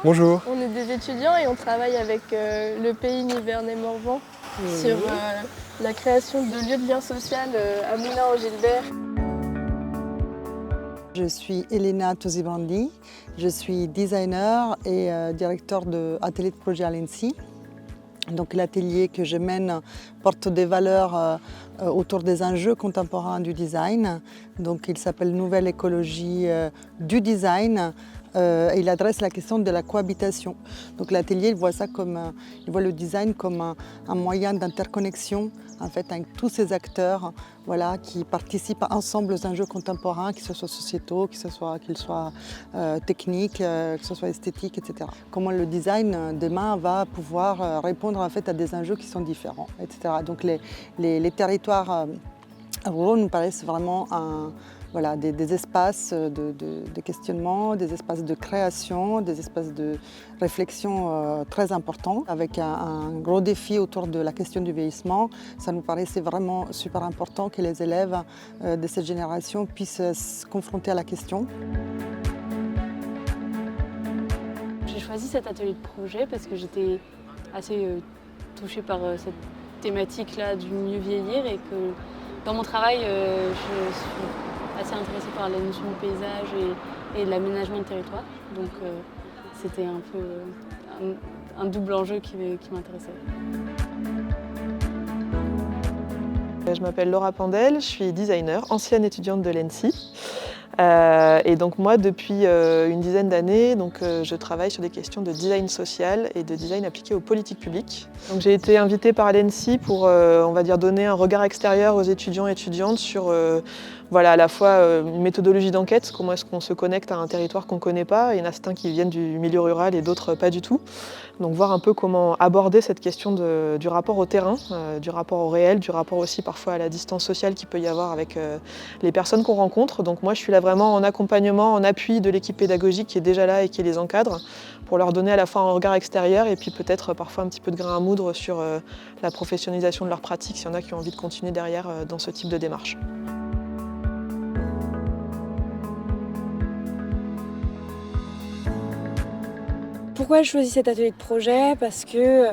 Bonjour. On est des étudiants et on travaille avec le pays Nivernais-Morvan sur la création de lieux de lien social à Moulins-en-Gilbert. Je suis Elena Tosibrandi, je suis designer et directeur de atelier de projet à l'ENSI. Donc l'atelier que je mène porte des valeurs autour des enjeux contemporains du design. Donc il s'appelle Nouvelle écologie du design. Et il adresse la question de la cohabitation. Donc l'atelier, il voit le design comme un moyen d'interconnexion en fait, avec tous ces acteurs qui participent ensemble aux enjeux contemporains, qu'ils soient sociétaux, qu'ils soient techniques, que ce soit esthétiques, etc. Comment le design demain va pouvoir répondre en fait, à des enjeux qui sont différents, etc. Donc les territoires ruraux nous paraissent vraiment des espaces de questionnement, des espaces de création, des espaces de réflexion très importants, avec un gros défi autour de la question du vieillissement. Ça nous paraissait vraiment super important que les élèves de cette génération puissent se confronter à la question. J'ai choisi cet atelier de projet parce que j'étais assez touchée par cette thématique-là du mieux vieillir et que dans mon travail, je suis assez intéressée par la notion du paysage et de l'aménagement de territoire. Donc c'était un peu un double enjeu qui m'intéressait. Je m'appelle Laura Pandel, je suis designer, ancienne étudiante de l'ENSI. Et donc moi, depuis une dizaine d'années, je travaille sur des questions de design social et de design appliqué aux politiques publiques. Donc j'ai été invitée par l'ENSI pour donner un regard extérieur aux étudiants et étudiantes sur à la fois une méthodologie d'enquête, comment est-ce qu'on se connecte à un territoire qu'on ne connaît pas. Il y en a certains qui viennent du milieu rural et d'autres pas du tout. Donc voir un peu comment aborder cette question du rapport au terrain, du rapport au réel, du rapport aussi parfois à la distance sociale qu'il peut y avoir avec les personnes qu'on rencontre. Donc moi je suis là vraiment en accompagnement, en appui de l'équipe pédagogique qui est déjà là et qui les encadre, pour leur donner à la fois un regard extérieur et puis peut-être parfois un petit peu de grain à moudre sur la professionnalisation de leur pratique, s'il y en a qui ont envie de continuer derrière dans ce type de démarche. Pourquoi je choisis cet atelier de projet? Parce que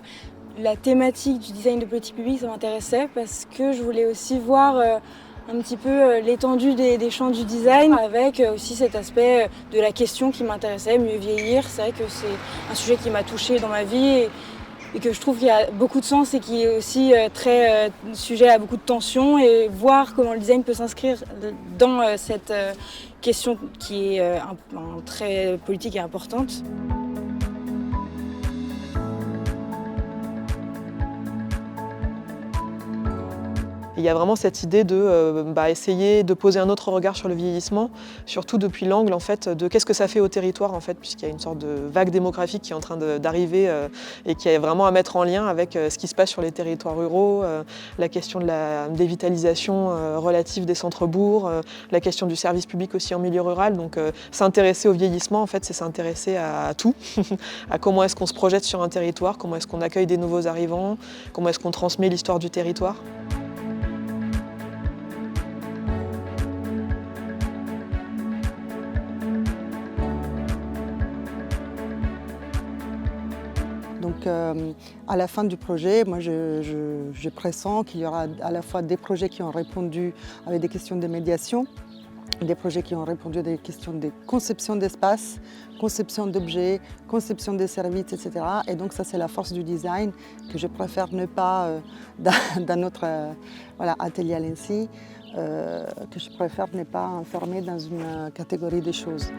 la thématique du design de politique publique, ça m'intéressait, parce que je voulais aussi voir un petit peu l'étendue des champs du design, avec aussi cet aspect de la question qui m'intéressait, mieux vieillir. C'est vrai que c'est un sujet qui m'a touchée dans ma vie et que je trouve qu'il a beaucoup de sens et qui est aussi très sujet à beaucoup de tensions, et voir comment le design peut s'inscrire dans cette question qui est très politique et importante. Il y a vraiment cette idée de essayer de poser un autre regard sur le vieillissement, surtout depuis l'angle en fait, de qu'est-ce que ça fait au territoire, en fait, puisqu'il y a une sorte de vague démographique qui est en train d'arriver et qui est vraiment à mettre en lien avec ce qui se passe sur les territoires ruraux, la question de la dévitalisation relative des centres-bourgs, la question du service public aussi en milieu rural. Donc s'intéresser au vieillissement, en fait, c'est s'intéresser à tout, à comment est-ce qu'on se projette sur un territoire, comment est-ce qu'on accueille des nouveaux arrivants, comment est-ce qu'on transmet l'histoire du territoire. Donc à la fin du projet, moi je pressens qu'il y aura à la fois des projets qui ont répondu avec des questions de médiation, des projets qui ont répondu à des questions de conception d'espace, conception d'objets, conception des services, etc. Et donc ça c'est la force du design que je préfère ne pas, dans notre atelier à l'ENSI, que je préfère ne pas enfermer dans une catégorie de choses.